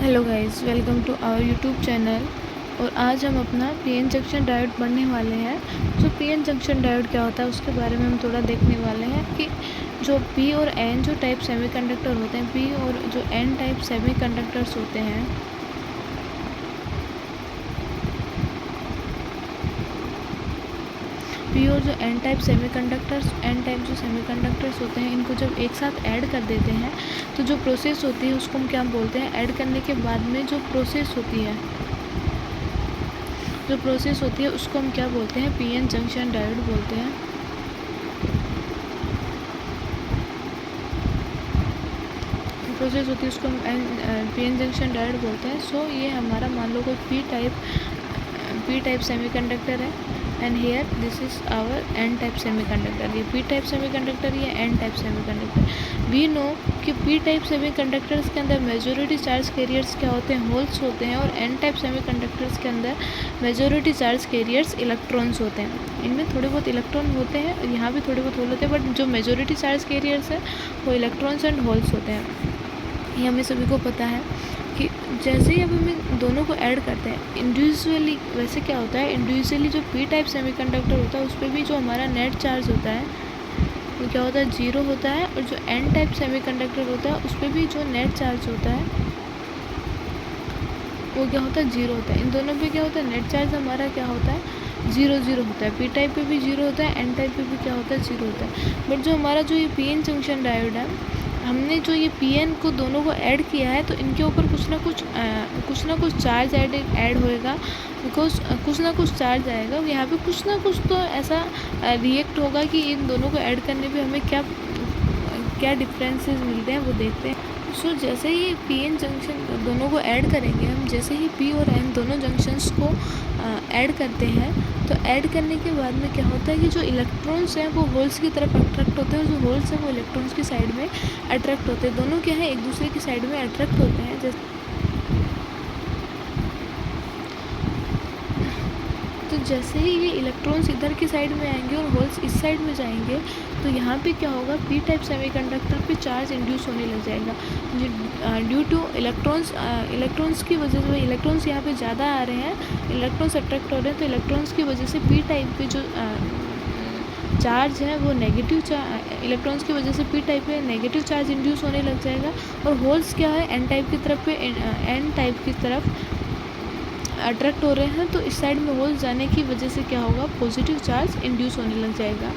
Hello guys, welcome to our YouTube channel. और आज हम अपना पीएन जंक्शन डायोड पढ़ने वाले हैं। जो पीएन जंक्शन डायोड क्या होता है उसके बारे में हम थोड़ा देखने वाले हैं कि जो पी और एन जो टाइप सेमीकंडक्टर होते हैं, पी और जो एन टाइप सेमीकंडक्टर्स होते हैं, पी और जो एन टाइप जो सेमीकंडक्टर्स होते हैं, इनको जब एक साथ ऐड कर देते हैं तो जो प्रोसेस होती है उसको हम क्या बोलते हैं। ऐड करने के बाद में जो प्रोसेस होती है उसको हम क्या बोलते हैं, पीएन जंक्शन डायोड बोलते हैं। प्रोसेस होती है उसको हम पीएन जंक्शन डायोड बोलते हैं। सो ये हमारा मान लो कोई पी टाइप सेमीकंडक्टर है and here this is our N type semiconductor. ये पी टाइप सेमीकंडक्टर, ये N type semiconductor. We know कि पी टाइप सेमीकंडक्टर्स के अंदर मेजॉरिटी चार्ज कैरियर्स क्या होते हैं, होल्स होते हैं, और एन टाइप सेमीकंडक्टर्स के अंदर मेजॉरिटी चार्ज कैरियर्स इलेक्ट्रॉन्स होते हैं। इनमें थोड़े बहुत इलेक्ट्रॉन होते हैं और यहाँ भी थोड़े बहुत होल होते हैं, बट जो मेजॉरिटी चार्ज कैरियर्स है वो इलेक्ट्रॉन्स एंड होल्स होते हैं। ये हमें सभी को पता है कि जैसे ही अब हम दोनों को ऐड करते हैं इंडिविजुअली, वैसे क्या होता है, इंडिविजुअली जो पी टाइप सेमीकंडक्टर होता है उस पर भी जो हमारा नेट चार्ज होता है वो क्या होता है, 0 होता है। और जो एन टाइप सेमीकंडक्टर होता है उस पर भी जो नेट चार्ज होता है वो क्या होता है, 0 होता है। इन दोनों पे क्या होता है, नेट चार्ज हमारा क्या होता है, 0 होता है। पी टाइप पे भी 0 होता है, एन टाइप पे भी क्या होता है, 0 होता है। बट जो हमारा जो ये पीएन जंक्शन डायोड है, हमने जो ये पीएन को दोनों को ऐड किया है तो इनके ऊपर कुछ ना कुछ चार्ज ऐड होएगा, बिकॉज कुछ ना कुछ चार्ज आएगा। यहाँ पे कुछ ना कुछ तो ऐसा रिएक्ट होगा कि इन दोनों को ऐड करने पे हमें क्या क्या डिफरेंसेस मिलते हैं वो देखते हैं। सो जैसे ही पी एन जंक्शन दोनों को ऐड करेंगे हम, जैसे ही पी और एन दोनों जंक्शंस को ऐड करते हैं तो ऐड करने के बाद में क्या होता है कि जो इलेक्ट्रॉन्स हैं वो होल्स की तरफ अट्रैक्ट होते हैं, और जो होल्स हैं वो इलेक्ट्रॉन्स की साइड में अट्रैक्ट होते हैं। दोनों क्या है, एक दूसरे की साइड में अट्रैक्ट होते हैं। जैसे ही ये इलेक्ट्रॉन्स इधर की साइड में आएंगे और होल्स इस साइड में जाएंगे तो यहाँ पे क्या होगा, पी टाइप सेमीकंडक्टर पे चार्ज इंड्यूस होने लग जाएगा। ड्यू टू इलेक्ट्रॉन्स की वजह से, इलेक्ट्रॉन्स यहाँ पे ज़्यादा आ रहे हैं, इलेक्ट्रॉन्स अट्रैक्ट हो रहे हैं, तो इलेक्ट्रॉन्स की वजह से पी टाइप पे जो चार्ज है वो इलेक्ट्रॉन्स की वजह से पी टाइप पे नेगेटिव चार्ज इंड्यूस होने लग जाएगा। और होल्स क्या है, एन टाइप की तरफ पे एन टाइप की तरफ अट्रैक्ट हो रहे हैं, तो इस साइड में होल्स जाने की वजह से क्या होगा, पॉजिटिव चार्ज इंड्यूस होने लग जाएगा।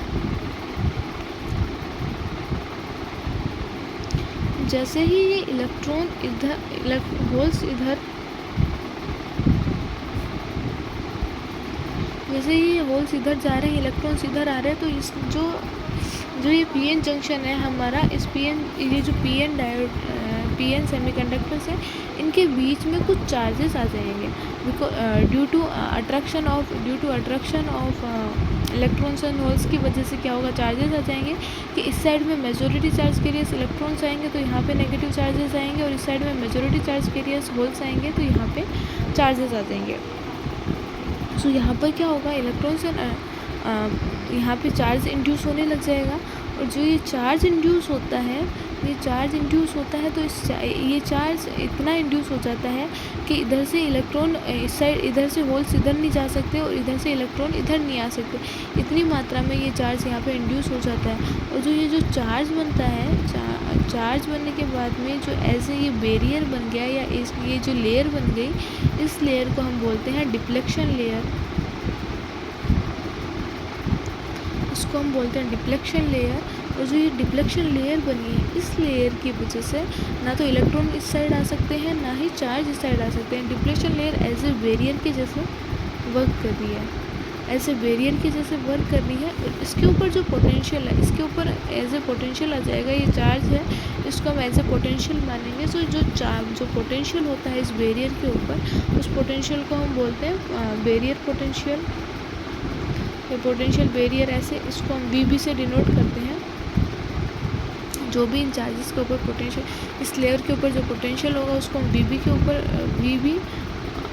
जैसे ही ये इलेक्ट्रॉन इधर होल्स इधर जैसे ही ये होल्स इधर जा रहे हैं, इलेक्ट्रॉन्स इधर आ रहे हैं, तो इस जो ये पीएन जंक्शन है हमारा, ये जो पीएन सेमीकंडक्टर्स हैं, इनके बीच में कुछ चार्जेस आ जाएंगे, because due to attraction of electrons and holes की वजह से क्या होगा, चार्जेस आ जाएंगे कि इस साइड में मेजॉरिटी चार्ज कैरियर्स इलेक्ट्रॉन्स आएंगे तो यहाँ पे नेगेटिव चार्जेस आएंगे, और इस साइड में मेजॉरिटी चार्ज कैरियर्स होल्स आएंगे तो यहाँ पे चार्जेस आ जाएंगे। सो यहाँ पर क्या होगा, इलेक्ट्रॉन्स यहाँ पे चार्ज इंड्यूस होने लग जाएगा। और जो ये चार्ज इंड्यूस होता है तो ये चार्ज इतना इंड्यूस हो जाता है कि इधर से इलेक्ट्रॉन इस साइड, इधर से होल्स इधर नहीं जा सकते और इधर से इलेक्ट्रॉन इधर नहीं आ सकते। इतनी मात्रा में ये चार्ज यहाँ पे इंड्यूस हो जाता है। और जो ये जो चार्ज बनता है, चार्ज बनने के बाद में जो ऐसे ये बैरियर बन गया, या ये जो लेयर बन गई, इस लेयर को हम बोलते हैं डिप्लेक्शन लेयर। इसको हम बोलते हैं डिप्लेक्शन लेयर। और जो ये डिप्लेक्शन लेयर बनी है, इस लेयर की वजह से ना तो इलेक्ट्रॉन इस साइड आ सकते हैं, ना ही चार्ज इस साइड आ सकते हैं। Depletion layer as a barrier के जैसे वर्क कर रही है, और इसके ऊपर जो पोटेंशियल है, इसके ऊपर एज ए पोटेंशियल आ जाएगा। ये चार्ज है, इसको हम एज ए पोटेंशियल मानेंगे। सो जो पोटेंशियल होता है इस बैरियर के ऊपर, उस पोटेंशियल को हम बोलते हैं बैरियर पोटेंशियल। ये पोटेंशियल बैरियर, ऐसे इसको हम वीबी से डिनोट करते हैं। जो भी इन चार्जेस के ऊपर पोटेंशियल, इस लेयर के ऊपर जो पोटेंशियल होगा उसको हम वीबी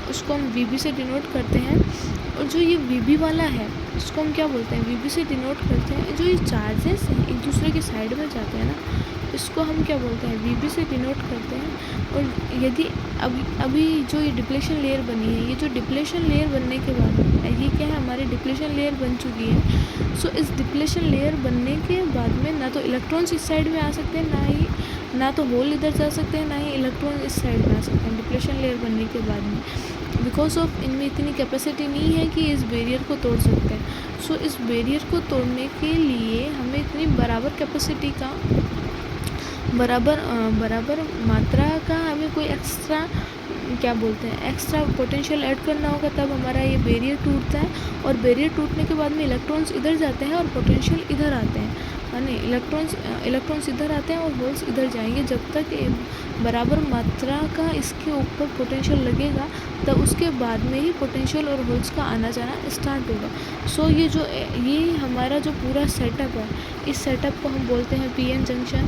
उसको हम वीबी से डिनोट करते हैं। और जो ये वीबी वाला है इसको हम क्या बोलते हैं, वीबी से डिनोट करते हैं। जो ये चार्जेस हैं एक दूसरे के साइड में जाते हैं ना, इसको हम क्या बोलते हैं, वीबी से डिनोट करते हैं। और यदि अभी जो ये डिप्लेशन लेयर बनी है, ये जो डिप्लेशन लेयर बनने के बाद ये क्या है, हमारी डिप्लेशन लेयर बन चुकी है। सो इस डिप्लेशन लेयर बनने के बाद में ना तो इलेक्ट्रॉन्स इस साइड में आ सकते हैं, ना तो होल इधर जा सकते हैं, ना ही इलेक्ट्रॉन इस साइड में आ सकते हैं डिप्लेशन लेयर बनने के बाद में, बिकॉज ऑफ इनमें इतनी कैपेसिटी नहीं है कि इस बैरियर को तोड़ सकते हैं। सो इस बैरियर को तोड़ने के लिए हमें इतनी बराबर कैपेसिटी का बराबर मात्रा का हमें कोई एक्स्ट्रा क्या बोलते हैं, एक्स्ट्रा पोटेंशियल ऐड करना होगा, तब हमारा ये बैरियर टूटता है। और बैरियर टूटने के बाद में इलेक्ट्रॉन्स इधर जाते हैं और पोटेंशियल इधर आते हैं, यानी इलेक्ट्रॉन्स इधर आते हैं और होल्स इधर जाएंगे। जब तक बराबर मात्रा का इसके ऊपर पोटेंशियल लगेगा, तब उसके बाद में ही पोटेंशियल और होल्स का आना जाना स्टार्ट होगा। सो ये हमारा जो पूरा सेटअप है, इस सेटअप को हम बोलते हैं पीएन जंक्शन।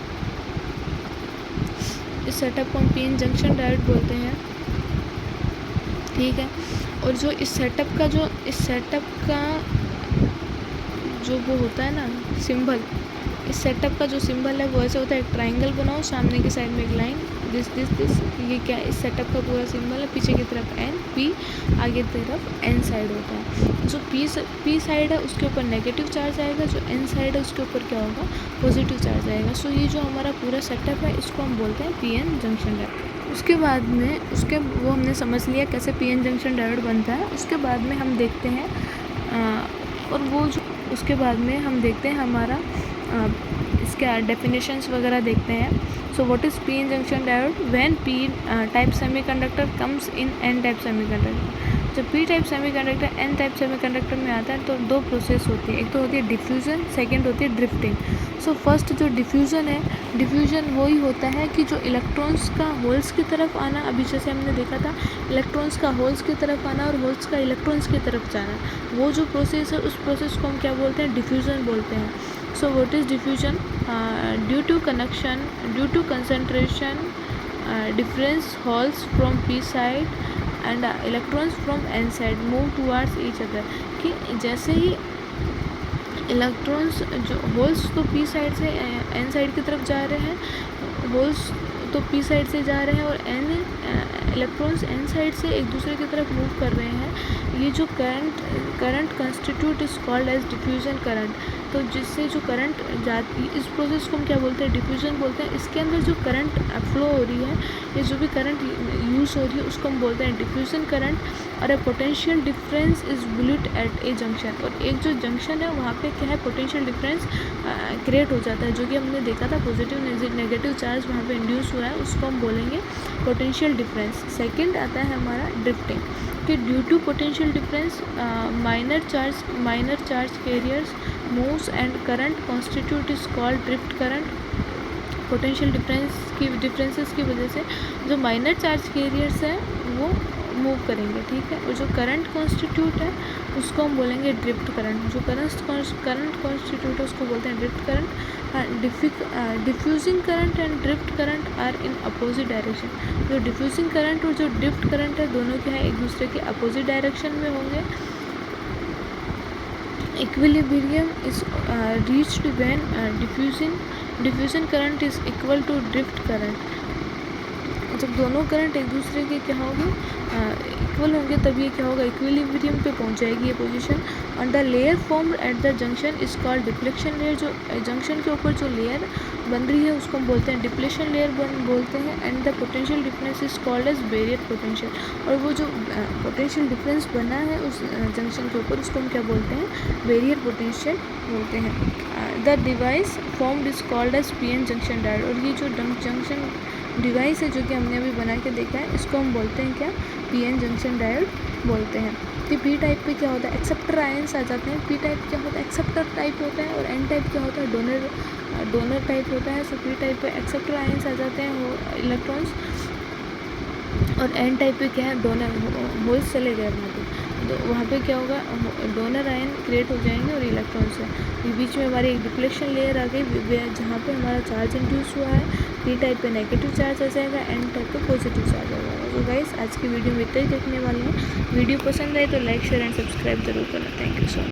इस सेटअप को हम पीएन जंक्शन डायोड बोलते हैं, ठीक है। और जो इस सेटअप का जो वो होता है ना सिंबल, इस सेटअप का जो सिंबल है वो ऐसे होता है, एक ट्रायंगल बनाओ, सामने की साइड में एक लाइन, दिस, ये क्या है, इस सेटअप का पूरा सिंबल है। पीछे की तरफ एन, पी, आगे की तरफ एन साइड होता है। जो पी साइड है उसके ऊपर नेगेटिव चार्ज आएगा, जो एन साइड है उसके ऊपर क्या होगा, पॉजिटिव चार्ज आएगा। सो ये जो हमारा पूरा सेटअप है इसको हम बोलते हैं पीएन जंक्शन डायोड। उसके बाद में वो हमने समझ लिया कैसे पीएन जंक्शन डायोड बनता है। उसके बाद में हम देखते हैं उसके बाद में हम देखते हैं हमारा इसके डेफिनेशंस वगैरह देखते हैं। So what is PN junction diode? When P type semiconductor comes in N type semiconductor. जब P type semiconductor N type semiconductor में आता है तो दो प्रोसेस होती है, एक तो होती है डिफ्यूज़न, सेकंड होती है ड्रिफ्टिंग। सो फर्स्ट जो डिफ्यूज़न है, डिफ्यूज़न वही होता है कि जो इलेक्ट्रॉन्स का होल्स की तरफ आना, अभी जैसे हमने देखा था इलेक्ट्रॉन्स का होल्स की तरफ आना और होल्स का इलेक्ट्रॉन्स की तरफ जाना, वो जो प्रोसेस है उस प्रोसेस को हम क्या बोलते हैं, डिफ्यूज़न बोलते हैं। So what is diffusion? Due to concentration difference, holes from p side and electrons from n side move towards each other। कि जैसे ही इलेक्ट्रॉन्स जो होल्स तो p साइड से n साइड की तरफ जा रहे हैं, होल्स तो p साइड से जा रहे हैं और इलेक्ट्रॉन्स n साइड से एक दूसरे की तरफ मूव कर रहे हैं। ये जो current constitute is called as diffusion current. तो जिससे जो करंट जाती, इस प्रोसेस को हम क्या बोलते हैं, डिफ्यूजन बोलते हैं। इसके अंदर जो करंट फ्लो हो रही है, ये जो भी करंट यूज़ हो रही है उसको हम बोलते हैं डिफ्यूजन करंट। और a potential difference is built at a junction. और एक जो जंक्शन है वहाँ पे क्या है, पोटेंशियल डिफरेंस क्रिएट हो जाता है, जो कि हमने देखा था पॉजिटिव नेगेटिव चार्ज वहाँ पे इंड्यूस हुआ है, उसको हम बोलेंगे पोटेंशियल डिफरेंस। सेकंड आता है हमारा ड्रिफ्टिंग, कि due to potential difference minor charge carriers moves and current constitute is called drift current. Potential differences की वजह से जो माइनर चार्ज कैरियर्स हैं वो मूव करेंगे, ठीक है। और जो करंट कॉन्स्टिट्यूट है उसको हम बोलेंगे ड्रिफ्ट करंट। जो करंट कॉन्स्टिट्यूट है उसको बोलते हैं drift current. Diffusing current and drift current are in opposite direction. जो डिफ्यूजिंग करंट और जो ड्रिफ्ट करंट है दोनों क्या है, एक दूसरे के अपोजिट डायरेक्शन में होंगे। Equilibrium is reached when diffusion current is equal to drift current. जब दोनों करंट एक दूसरे के क्या होंगे, इक्वल होंगे, तब ये क्या होगा, इक्विलिब्रियम पे पहुंच जाएगी ये पोजीशन। और the layer formed at the junction is called depletion layer. जो जंक्शन के ऊपर जो लेयर बन रही है उसको हम बोलते हैं डिप्लेशन लेयर बोलते हैं। And the potential difference is called as barrier potential. और वो जो पोटेंशियल डिफरेंस बना है उस जंक्शन के ऊपर उसको हम क्या बोलते हैं, बैरियर पोटेंशियल बोलते हैं। The device formed is called as PN junction diode. और ये जो जंक्शन डिवाइस है जो कि हमने अभी बना के देखा है, इसको हम बोलते हैं क्या, पीएन जंक्शन डायोड बोलते हैं। कि पी टाइप पे क्या होता है, एक्सेप्टर आयंस आ जाते हैं। पी टाइप क्या होता है, एक्सेप्टर टाइप होता है। और एन टाइप क्या होता है, डोनर टाइप होता है। सो पी टाइप पे एक्सेप्टर आयंस आ जाते हैं इलेक्ट्रॉन्स, और एन टाइप पे क्या है, डोनर होल्स चले गए वहाँ पे, तो वहाँ पे क्या होगा, डोनर आयन क्रिएट हो जाएंगे और इलेक्ट्रॉन्स है। बीच में हमारी एक डिप्लेशन लेयर आ गई जहाँ पे हमारा चार्ज इंड्यूस हुआ है। पी टाइप पे नेगेटिव चार्ज आ जाएगा, एन टाइप पे पॉजिटिव चार्ज आ जाएगा। तो गाइस आज की वीडियो में इतना ही देखने वाले हैं। वीडियो पसंद आए तो लाइक शेयर एंड सब्सक्राइब जरूर करना। Thank you so much.